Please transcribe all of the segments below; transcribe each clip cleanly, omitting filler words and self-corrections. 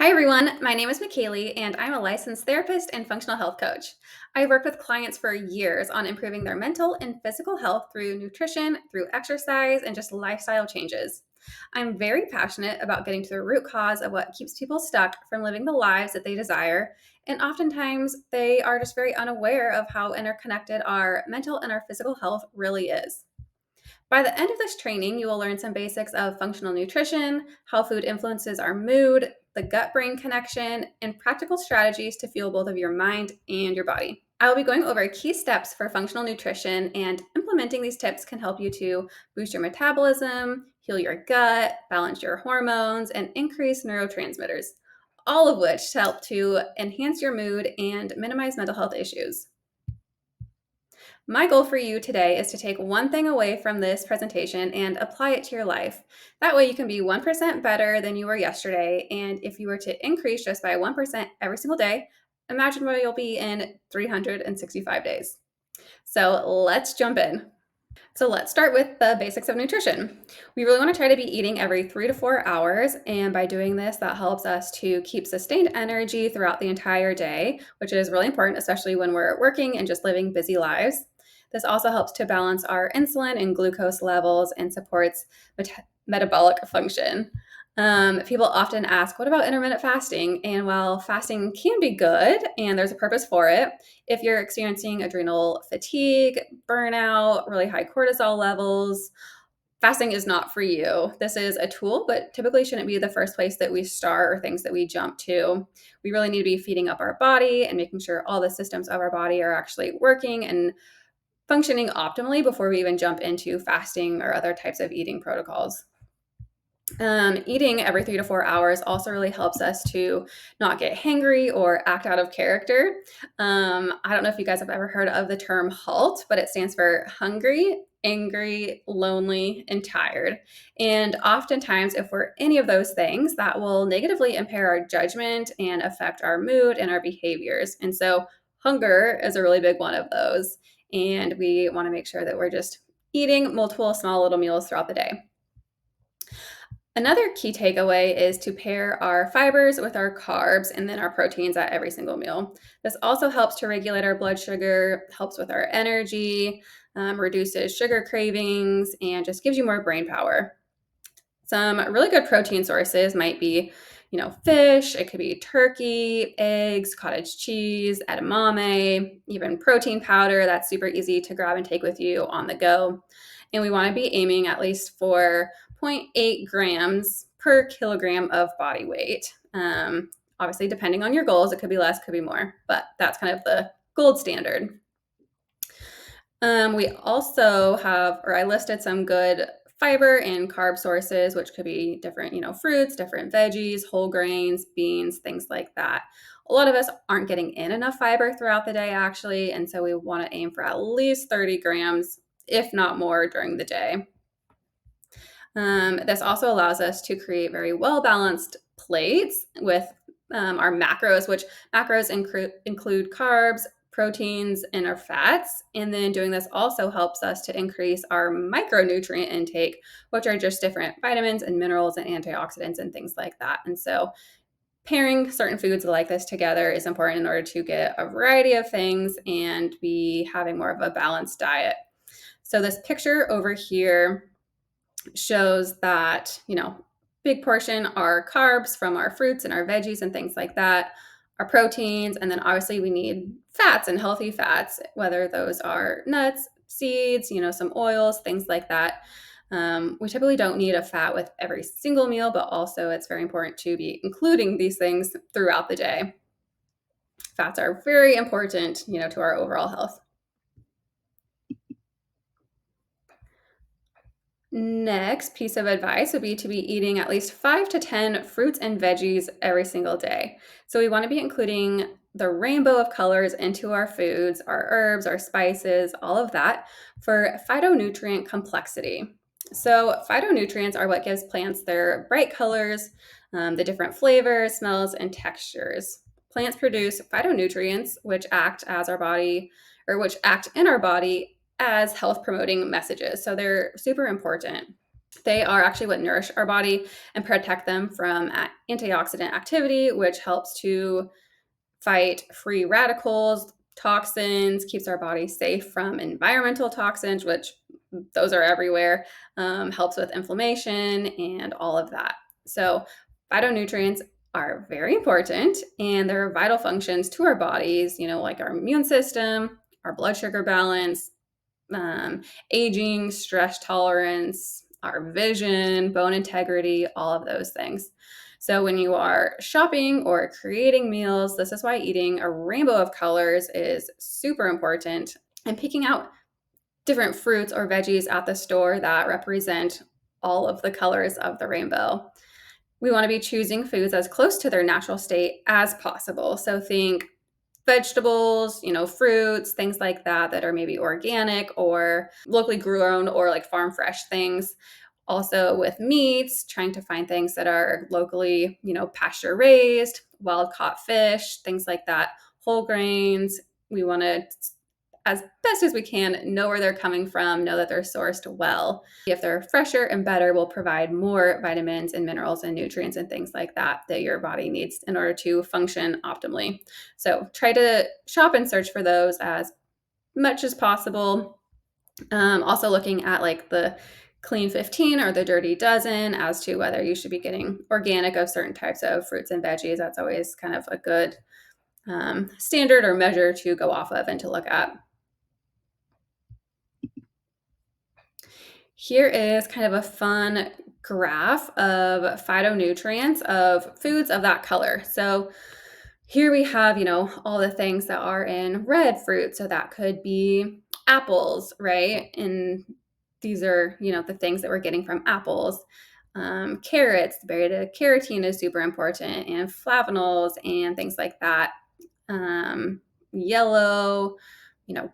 Hi, everyone. My name is McKaylee, and I'm a licensed therapist and functional health coach. I've worked with clients for years on improving their mental and physical health through nutrition, through exercise, and just lifestyle changes. I'm very passionate about getting to the root cause of what keeps people stuck from living the lives that they desire. And oftentimes, they are just very unaware of how interconnected our mental and our physical health really is. By the end of this training, you will learn some basics of functional nutrition, how food influences our mood, the gut brain connection, and practical strategies to fuel both of your mind and your body. I will be going over key steps for functional nutrition, and implementing these tips can help you to boost your metabolism, heal your gut, balance your hormones, and increase neurotransmitters, all of which help to enhance your mood and minimize mental health issues. My goal for you today is to take one thing away from this presentation and apply it to your life. That way, you can be 1% better than you were yesterday. And if you were to increase just by 1% every single day, imagine where you'll be in 365 days. So let's jump in. So let's start with the basics of nutrition. We really want to try to be eating every 3 to 4 hours. And by doing this, that helps us to keep sustained energy throughout the entire day, which is really important, especially when we're working and just living busy lives. This also helps to balance our insulin and glucose levels and supports metabolic function. People often ask, what about intermittent fasting? And while fasting can be good and there's a purpose for it, if you're experiencing adrenal fatigue, burnout, really high cortisol levels, fasting is not for you. This is a tool, but typically shouldn't be the first place that we start or things that we jump to. We really need to be feeding up our body and making sure all the systems of our body are actually working and functioning optimally before we even jump into fasting or other types of eating protocols. Eating every 3 to 4 hours also really helps us to not get hangry or act out of character. I don't know if you guys have ever heard of the term HALT, but it stands for hungry, angry, lonely, and tired. And oftentimes, if we're any of those things, that will negatively impair our judgment and affect our mood and our behaviors. And so, hunger is a really big one of those. And we want to make sure that we're just eating multiple small little meals throughout the day. Another key takeaway is to pair our fibers with our carbs and then our proteins at every single meal. This also helps to regulate our blood sugar, helps with our energy, reduces sugar cravings, and just gives you more brain power. Some really good protein sources might be, fish, it could be turkey, eggs, cottage cheese, edamame, even protein powder. That's super easy to grab and take with you on the go. And we want to be aiming at least for zero point 0.8 grams per kilogram of body weight. Obviously, depending on your goals, it could be less, could be more, but that's kind of the gold standard. We also have, or I listed some good fiber and carb sources, which could be different, fruits, different veggies, whole grains, beans, things like that. A lot of us aren't getting in enough fiber throughout the day, actually, and so we want to aim for at least 30 grams, if not more, during the day. This also allows us to create very well balanced plates with our macros, which macros include carbs, proteins, and our fats. And then doing this also helps us to increase our micronutrient intake, which are just different vitamins and minerals and antioxidants and things like that. And so pairing certain foods like this together is important in order to get a variety of things and be having more of a balanced diet. So this picture over here shows that, big portion are carbs from our fruits and our veggies and things like that, our proteins, and then obviously we need fats and healthy fats, whether those are nuts, seeds, some oils, things like that. We typically don't need a fat with every single meal, but also it's very important to be including these things throughout the day. Fats are very important, to our overall health. Next piece of advice would be to be eating at least 5 to 10 fruits and veggies every single day. So we want to be including the rainbow of colors into our foods, our herbs, our spices, all of that for phytonutrient complexity. So phytonutrients are what gives plants their bright colors, the different flavors, smells, and textures. Plants produce phytonutrients, which act as our body, which act in our body as health promoting messages. So they're super important. They are actually what nourish our body and protect them from antioxidant activity, which helps to fight free radicals, toxins, keeps our body safe from environmental toxins, which those are everywhere, helps with inflammation and all of that. So, phytonutrients are very important and they're vital functions to our bodies, like our immune system, our blood sugar balance, um, aging, stress tolerance, our vision, bone integrity, all of those things. So, when you are shopping or creating meals, this is why eating a rainbow of colors is super important, and picking out different fruits or veggies at the store that represent all of the colors of the rainbow. We want to be choosing foods as close to their natural state as possible. So, think vegetables, fruits, things like that that are maybe organic or locally grown or like farm fresh things. Also with meats, trying to find things that are locally, pasture raised, wild caught fish, things like that. Whole grains. We want to, as best as we can, know where they're coming from, know that they're sourced well. If they're fresher and better, will provide more vitamins and minerals and nutrients and things like that that your body needs in order to function optimally. So try to shop and search for those as much as possible. Also looking at like the clean 15 or the dirty dozen as to whether you should be getting organic of certain types of fruits and veggies. That's always kind of a good standard or measure to go off of and to look at. Here is kind of a fun graph of phytonutrients of foods of that color. So here we have, all the things that are in red fruit. So that could be apples, right? And these are, the things that we're getting from apples. Carrots, the beta carotene is super important, and flavonols and things like that. Yellow,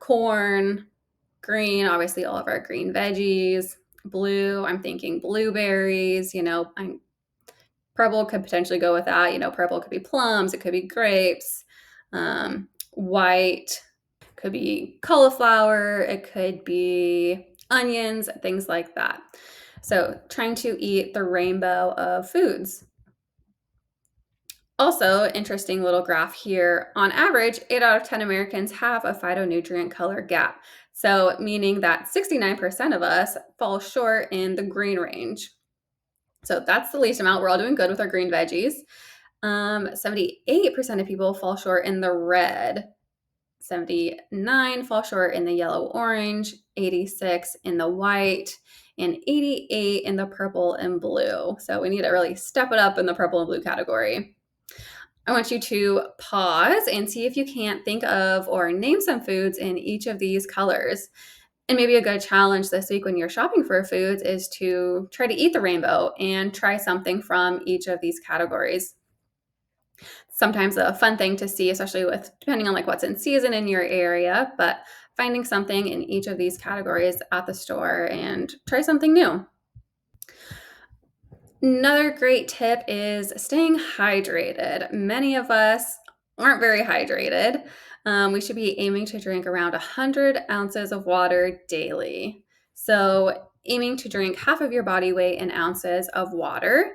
corn, green, obviously all of our green veggies. Blue, I'm thinking blueberries, purple could potentially go with that. Purple could be plums, it could be grapes. White could be cauliflower, it could be onions, things like that. So, trying to eat the rainbow of foods. Also, interesting little graph here. On average, 8 out of 10 Americans have a phytonutrient color gap. So, meaning that 69% of us fall short in the green range. So, that's the least amount. We're all doing good with our green veggies. 78% of people fall short in the red. 79 fall short in the yellow orange, 86 in the white, and 88 in the purple and blue. So we need to really step it up in the purple and blue category. I want you to pause and see if you can't think of or name some foods in each of these colors. And maybe a good challenge this week when you're shopping for foods is to try to eat the rainbow and try something from each of these categories. Sometimes a fun thing to see, especially with depending on like what's in season in your area, but finding something in each of these categories at the store and try something new. Another great tip is staying hydrated. Many of us aren't very hydrated. We should be aiming to drink around 100 ounces of water daily. So, aiming to drink half of your body weight in ounces of water.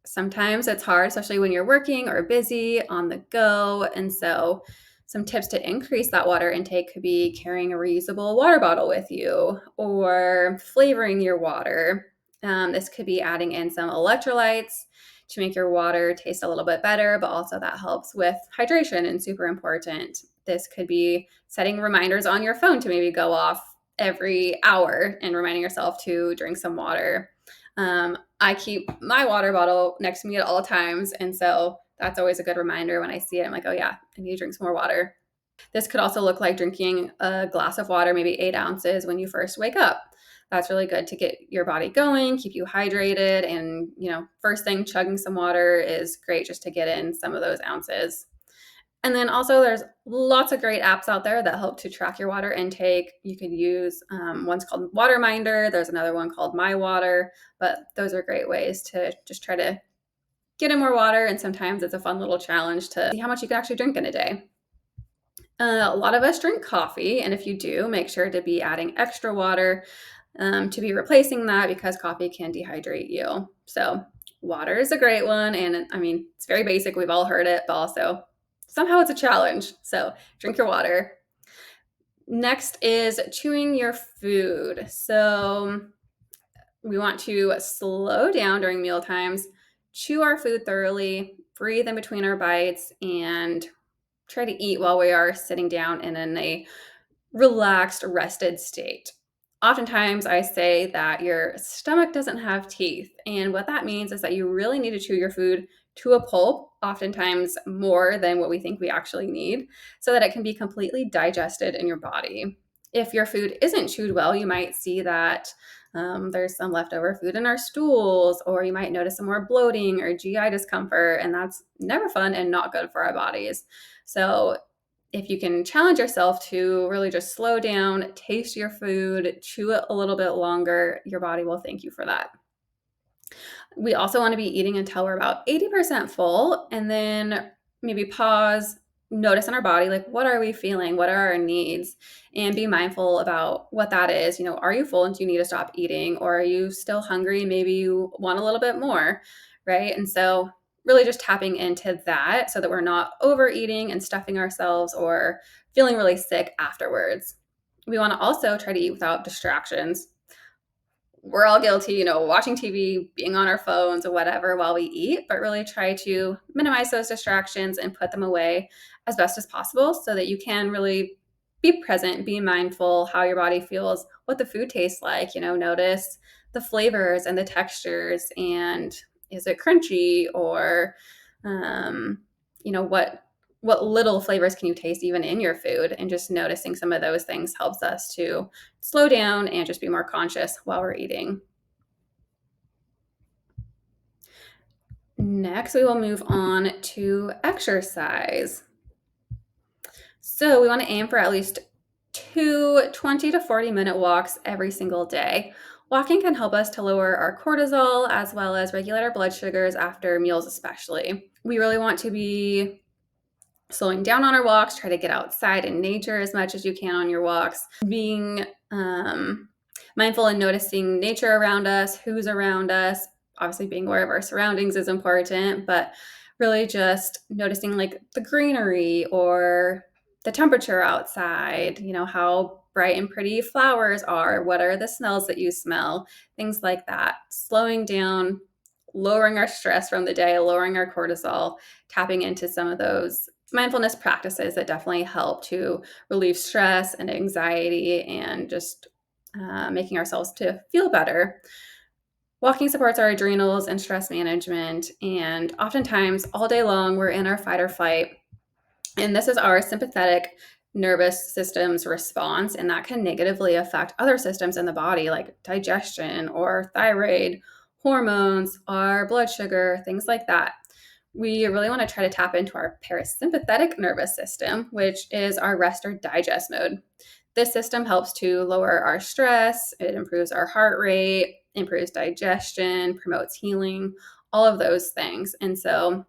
Sometimes it's hard, especially when you're working or busy on the go. And so, some tips to increase that water intake could be carrying a reusable water bottle with you or flavoring your water. This could be adding in some electrolytes to make your water taste a little bit better, but also that helps with hydration and super important. This could be setting reminders on your phone to maybe go off every hour and reminding yourself to drink some water. I keep my water bottle next to me at all times. And so that's always a good reminder when I see it. I'm like, oh, yeah, I need to drink some more water. This could also look like drinking a glass of water, maybe 8 ounces when you first wake up. That's really good to get your body going, keep you hydrated. And, first thing, chugging some water is great just to get in some of those ounces. And then also there's lots of great apps out there that help to track your water intake. You could use one's called Waterminder. There's another one called My Water, but those are great ways to just try to get in more water. And sometimes it's a fun little challenge to see how much you can actually drink in a day. A lot of us drink coffee, and if you do, make sure to be adding extra water. to be replacing that because coffee can dehydrate you. So water is a great one. And I mean, it's very basic. We've all heard it, but also somehow it's a challenge. So drink your water. Next is chewing your food. So we want to slow down during meal times, chew our food thoroughly, breathe in between our bites, and try to eat while we are sitting down and in a relaxed, rested state. Oftentimes, I say that your stomach doesn't have teeth. And what that means is that you really need to chew your food to a pulp, oftentimes more than what we think we actually need, so that it can be completely digested in your body. If your food isn't chewed well, you might see that there's some leftover food in our stools, or you might notice some more bloating or GI discomfort, and that's never fun and not good for our bodies. So, if you can challenge yourself to really just slow down, taste your food, chew it a little bit longer, your body will thank you for that. We also want to be eating until we're about 80% full, and then maybe pause, notice in our body, like, what are we feeling? What are our needs? And be mindful about what that is. Are you full and do you need to stop eating? Or are you still hungry? Maybe you want a little bit more, right? And so, really just tapping into that so that we're not overeating and stuffing ourselves or feeling really sick afterwards. We want to also try to eat without distractions. We're all guilty, watching TV, being on our phones or whatever while we eat, but really try to minimize those distractions and put them away as best as possible so that you can really be present, be mindful how your body feels, what the food tastes like, notice the flavors and the textures, and is it crunchy, or what little flavors can you taste even in your food, and just noticing some of those things helps us to slow down and just be more conscious while we're eating. Next, we will move on to exercise. So we want to aim for at least two 20 to 40-minute walks every single day. Walking can help us to lower our cortisol as well as regulate our blood sugars after meals, especially. We really want to be slowing down on our walks, try to get outside in nature as much as you can on your walks, being mindful and noticing nature around us, who's around us. Obviously, being aware of our surroundings is important, but really just noticing like the greenery or the temperature outside, how bright and pretty flowers are, what are the smells that you smell, things like that. Slowing down, lowering our stress from the day, lowering our cortisol, tapping into some of those mindfulness practices that definitely help to relieve stress and anxiety and just making ourselves to feel better. Walking supports our adrenals and stress management, and oftentimes all day long we're in our fight or flight, and this is our sympathetic nervous system's response, and that can negatively affect other systems in the body like digestion or thyroid, hormones, our blood sugar, things like that. We really want to try to tap into our parasympathetic nervous system, which is our rest or digest mode. This system helps to lower our stress, it improves our heart rate, improves digestion, promotes healing, all of those things. And so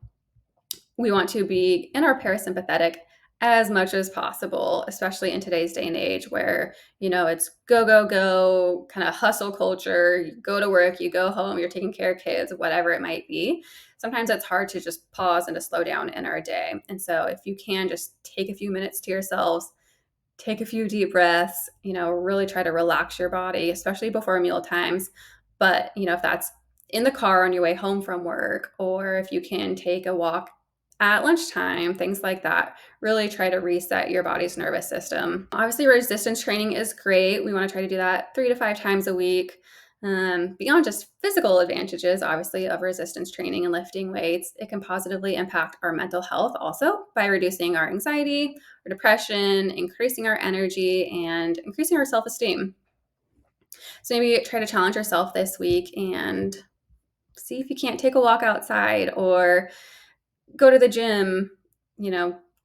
we want to be in our parasympathetic as much as possible, especially in today's day and age where, it's go, go, go, kind of hustle culture. You go to work, you go home, you're taking care of kids, whatever it might be. Sometimes it's hard to just pause and to slow down in our day. And so if you can just take a few minutes to yourselves, take a few deep breaths, really try to relax your body, especially before meal times. But, if that's in the car on your way home from work, or if you can take a walk at lunchtime, things like that, really try to reset your body's nervous system. Obviously, resistance training is great. We want to try to do that 3 to 5 times a week. Beyond just physical advantages, obviously, of resistance training and lifting weights, it can positively impact our mental health also by reducing our anxiety or depression, increasing our energy, and increasing our self-esteem. So maybe try to challenge yourself this week and see if you can't take a walk outside or go to the gym,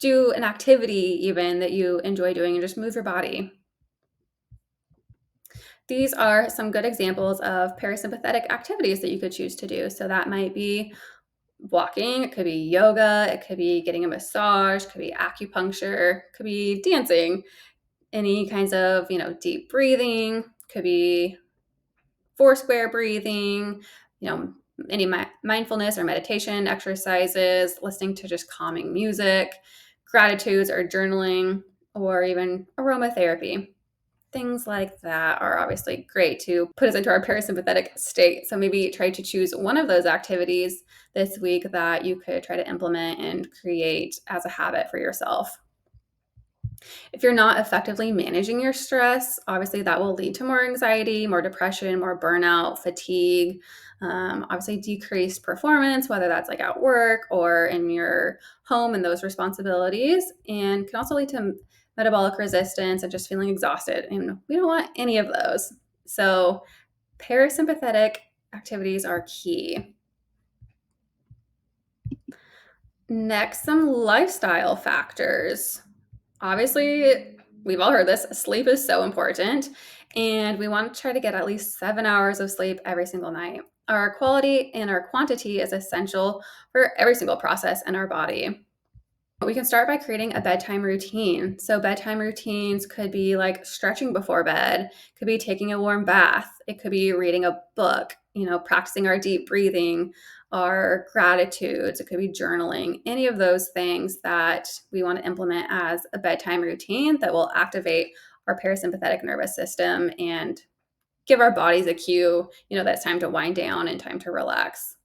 do an activity even that you enjoy doing and just move your body. These are some good examples of parasympathetic activities that you could choose to do. So that might be walking, it could be yoga, it could be getting a massage, it could be acupuncture, it could be dancing, any kinds of, deep breathing, could be Four-square breathing, any mindfulness or meditation exercises, listening to just calming music, gratitudes or journaling, or even aromatherapy. Things like that are obviously great to put us into our parasympathetic state. So maybe try to choose one of those activities this week that you could try to implement and create as a habit for yourself. If you're not effectively managing your stress, obviously that will lead to more anxiety, more depression, more burnout, fatigue, obviously decreased performance, whether that's like at work or in your home and those responsibilities, and can also lead to metabolic resistance and just feeling exhausted. And we don't want any of those. So, parasympathetic activities are key. Next, some lifestyle factors. Obviously, we've all heard this, sleep is so important, and we want to try to get at least 7 hours of sleep every single night. Our quality and our quantity is essential for every single process in our body. We can start by creating a bedtime routine. So, bedtime routines could be like stretching before bed, could be taking a warm bath, it could be reading a book, practicing our deep breathing, our gratitudes, it could be journaling, any of those things that we want to implement as a bedtime routine that will activate our parasympathetic nervous system and give our bodies a cue, that it's time to wind down and time to relax.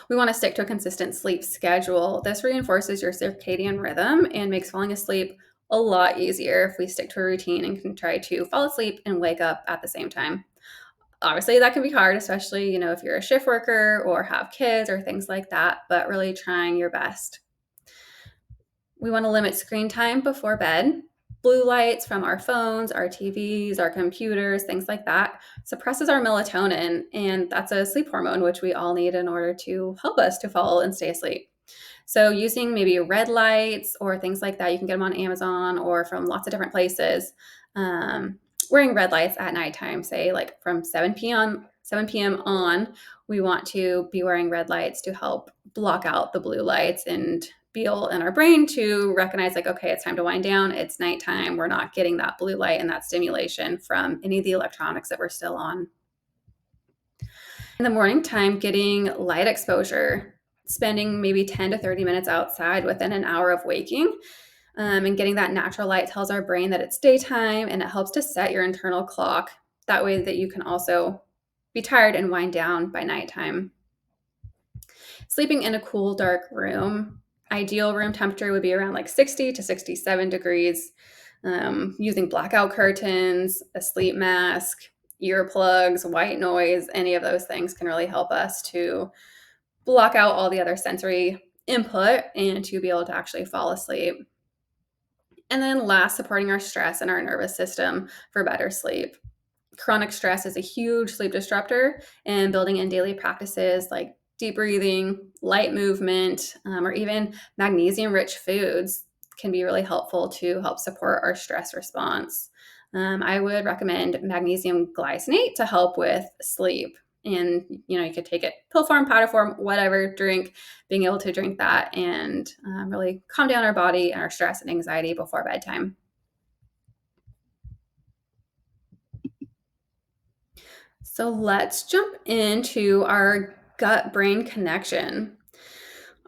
We want to stick to a consistent sleep schedule. This reinforces your circadian rhythm and makes falling asleep a lot easier if we stick to a routine and can try to fall asleep and wake up at the same time. Obviously, that can be hard, especially, if you're a shift worker or have kids or things like that, but really trying your best. We want to limit screen time before bed. Blue lights from our phones, our TVs, our computers, things like that suppresses our melatonin, and that's a sleep hormone which we all need in order to help us to fall and stay asleep. So using maybe red lights or things like that, you can get them on Amazon or from lots of different places. Wearing red lights at nighttime, say like from 7 p.m. on, we want to be wearing red lights to help block out the blue lights and be able in our brain to recognize like, okay, it's time to wind down. It's nighttime. We're not getting that blue light and that stimulation from any of the electronics that we're still on. In the morning time, getting light exposure, spending maybe 10 to 30 minutes outside within an hour of waking, and getting that natural light tells our brain that it's daytime, and it helps to set your internal clock. That way that you can also be tired and wind down by nighttime. Sleeping in a cool, dark room. Ideal room temperature would be around like 60 to 67 degrees. Using blackout curtains, a sleep mask, earplugs, white noise, any of those things can really help us to block out all the other sensory input and to be able to actually fall asleep. And then last, supporting our stress and our nervous system for better sleep. Chronic stress is a huge sleep disruptor, and building in daily practices like deep breathing, light movement, or even magnesium rich foods can be really helpful to help support our stress response. I would recommend magnesium glycinate to help with sleep. And, you could take it pill form, powder form, whatever, drink, being able to drink that and really calm down our body and our stress and anxiety before bedtime. So let's jump into our gut brain connection.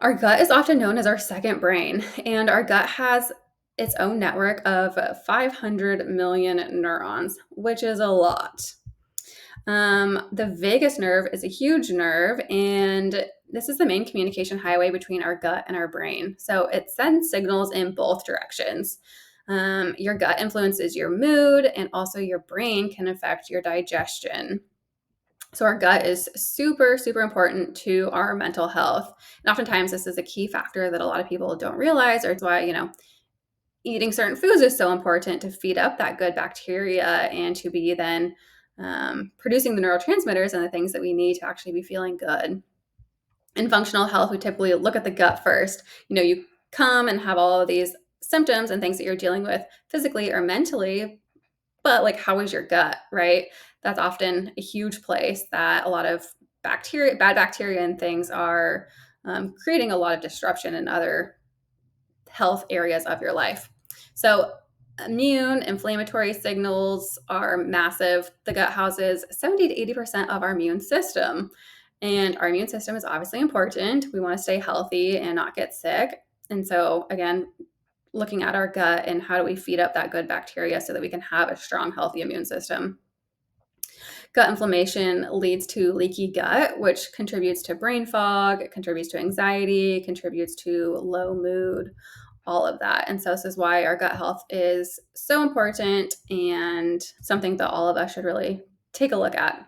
Our gut is often known as our second brain, and our gut has its own network of 500 million neurons, which is a lot. The vagus nerve is a huge nerve, and this is the main communication highway between our gut and our brain. So it sends signals in both directions. Your gut influences your mood, and also your brain can affect your digestion. So, our gut is super, super important to our mental health. And oftentimes, this is a key factor that a lot of people don't realize, or it's why, eating certain foods is so important to feed up that good bacteria and to be then producing the neurotransmitters and the things that we need to actually be feeling good. In functional health, we typically look at the gut first. You come and have all of these symptoms and things that you're dealing with physically or mentally, but like, how is your gut, right? That's often a huge place that a lot of bad bacteria and things are creating a lot of disruption in other health areas of your life. So Immune, inflammatory signals are massive. The gut houses 70 to 80% of our immune system. And our immune system is obviously important. We want to stay healthy and not get sick. And so, again, looking at our gut and how do we feed up that good bacteria so that we can have a strong, healthy immune system. Gut inflammation leads to leaky gut, which contributes to brain fog, contributes to anxiety, contributes to low mood, all of that. And so, this is why our gut health is so important and something that all of us should really take a look at.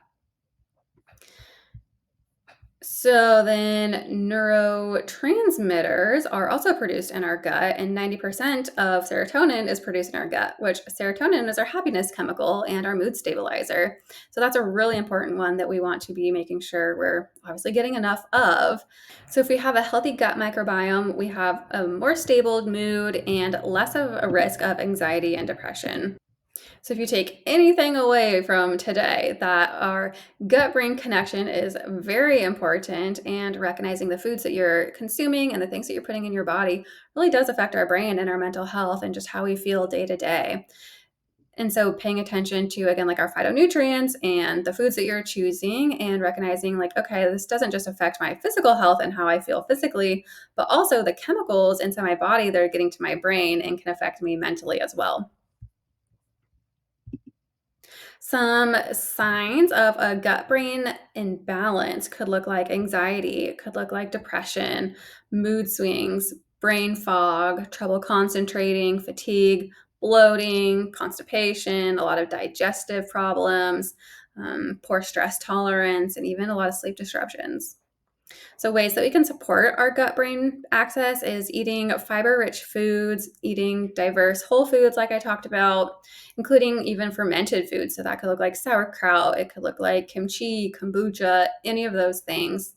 So then neurotransmitters are also produced in our gut, and 90% of serotonin is produced in our gut, which serotonin is our happiness chemical and our mood stabilizer. So that's a really important one that we want to be making sure we're obviously getting enough of. So if we have a healthy gut microbiome, we have a more stable mood and less of a risk of anxiety and depression. So, if you take anything away from today, that our gut brain connection is very important, and recognizing the foods that you're consuming and the things that you're putting in your body really does affect our brain and our mental health and just how we feel day to day. And so, paying attention to, again, like our phytonutrients and the foods that you're choosing, and recognizing, like, okay, this doesn't just affect my physical health and how I feel physically, but also the chemicals inside my body that are getting to my brain and can affect me mentally as well. Some signs of a gut brain imbalance could look like anxiety, it could look like depression, mood swings, brain fog, trouble concentrating, fatigue, bloating, constipation, a lot of digestive problems, poor stress tolerance, and even a lot of sleep disruptions. So, ways that we can support our gut brain access is eating fiber rich foods, eating diverse whole foods, like I talked about, including even fermented foods. So, that could look like sauerkraut, it could look like kimchi, kombucha, any of those things.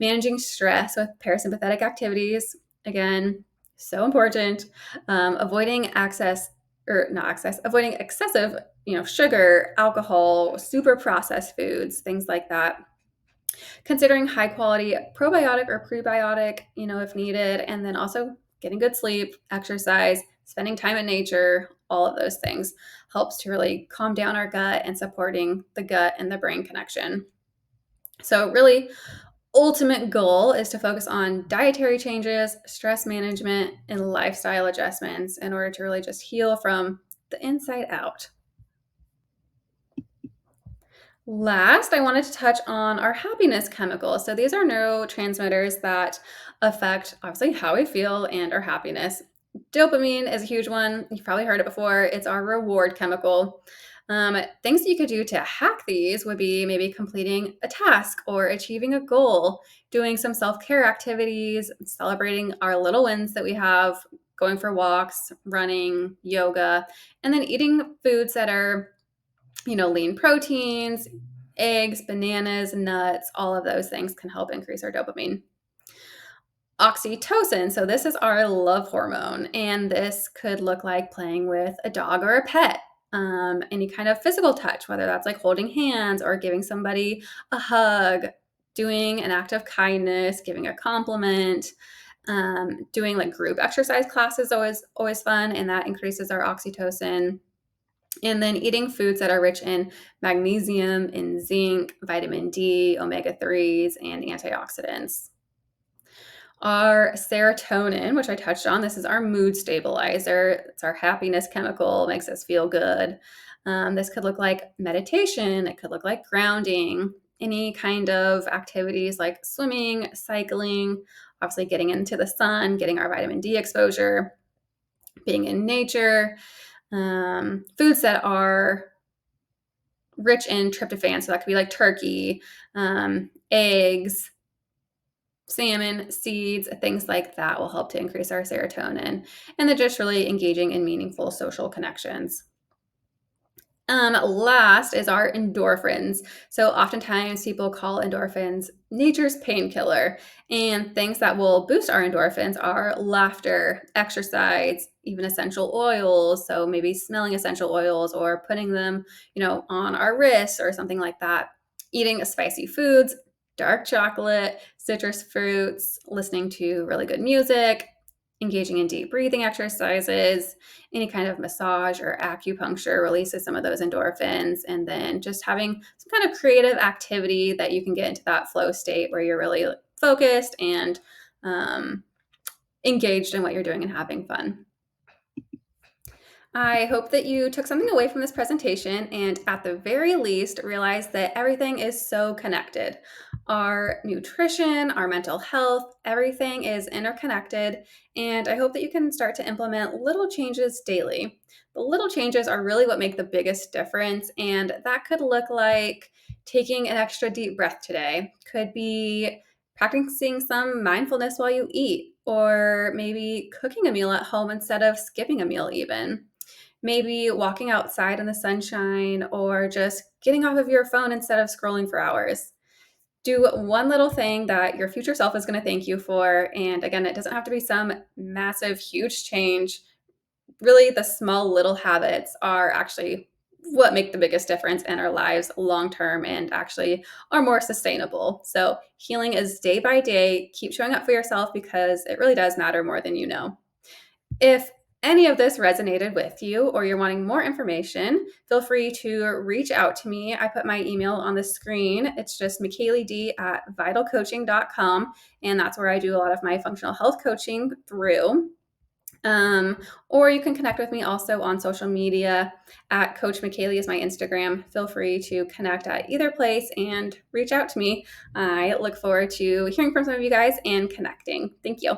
Managing stress with parasympathetic activities, again, so important. Avoiding access or not access, avoiding excessive, sugar, alcohol, super processed foods, things like that, considering high quality probiotic or prebiotic, if needed, and then also getting good sleep, exercise, spending time in nature, all of those things helps to really calm down our gut and supporting the gut and the brain connection. So, really, ultimate goal is to focus on dietary changes, stress management, and lifestyle adjustments in order to really just heal from the inside out. Last, I wanted to touch on our happiness chemicals. So these are neurotransmitters that affect obviously how we feel and our happiness. Dopamine is a huge one. You've probably heard it before. It's our reward chemical. Things that you could do to hack these would be maybe completing a task or achieving a goal, doing some self care activities, celebrating our little wins that we have, going for walks, running, yoga, and then eating foods that are lean proteins, eggs, bananas, nuts, all of those things can help increase our dopamine. Oxytocin. So, this is our love hormone, and this could look like playing with a dog or a pet. Any kind of physical touch, whether that's like holding hands or giving somebody a hug, doing an act of kindness, giving a compliment, doing like group exercise classes, always fun, and that increases our oxytocin. And then eating foods that are rich in magnesium, in zinc, vitamin D, omega 3s, and antioxidants. Our serotonin, which I touched on, this is our mood stabilizer. It's our happiness chemical, makes us feel good. This could look like meditation, it could look like grounding, any kind of activities like swimming, cycling, obviously getting into the sun, getting our vitamin D exposure, being in nature, foods that are rich in tryptophan. So that could be like turkey, eggs, salmon, seeds, things like that will help to increase our serotonin. And then just really engaging in meaningful social connections. Last is our endorphins. So oftentimes people call endorphins nature's painkiller, and things that will boost our endorphins are laughter, exercise, even essential oils. So maybe smelling essential oils or putting them, on our wrists or something like that. Eating spicy foods, dark chocolate, citrus fruits, listening to really good music, engaging in deep breathing exercises, any kind of massage or acupuncture releases some of those endorphins, and then just having some kind of creative activity that you can get into that flow state where you're really focused and um, engaged in what you're doing and having fun. I hope that you took something away from this presentation and, at the very least, realize that everything is so connected. Our nutrition, our mental health, everything is interconnected. And I hope that you can start to implement little changes daily. The little changes are really what make the biggest difference. And that could look like taking an extra deep breath today, could be practicing some mindfulness while you eat, or maybe cooking a meal at home instead of skipping a meal, even maybe walking outside in the sunshine or just getting off of your phone instead of scrolling for hours. Do one little thing that your future self is going to thank you for. And again, it doesn't have to be some massive, huge change. Really, the small little habits are actually what make the biggest difference in our lives long term and actually are more sustainable. So, healing is day by day. Keep showing up for yourself because it really does matter more than you know. If any of this resonated with you or you're wanting more information, feel free to reach out to me. I put my email on the screen. It's just mckayleyd@vitalcoaching.com, and that's where I do a lot of my functional health coaching through. Or you can connect with me also on social media at Coach McKaylee is my Instagram. Feel free to connect at either place and reach out to me. I look forward to hearing from some of you guys and connecting. Thank you.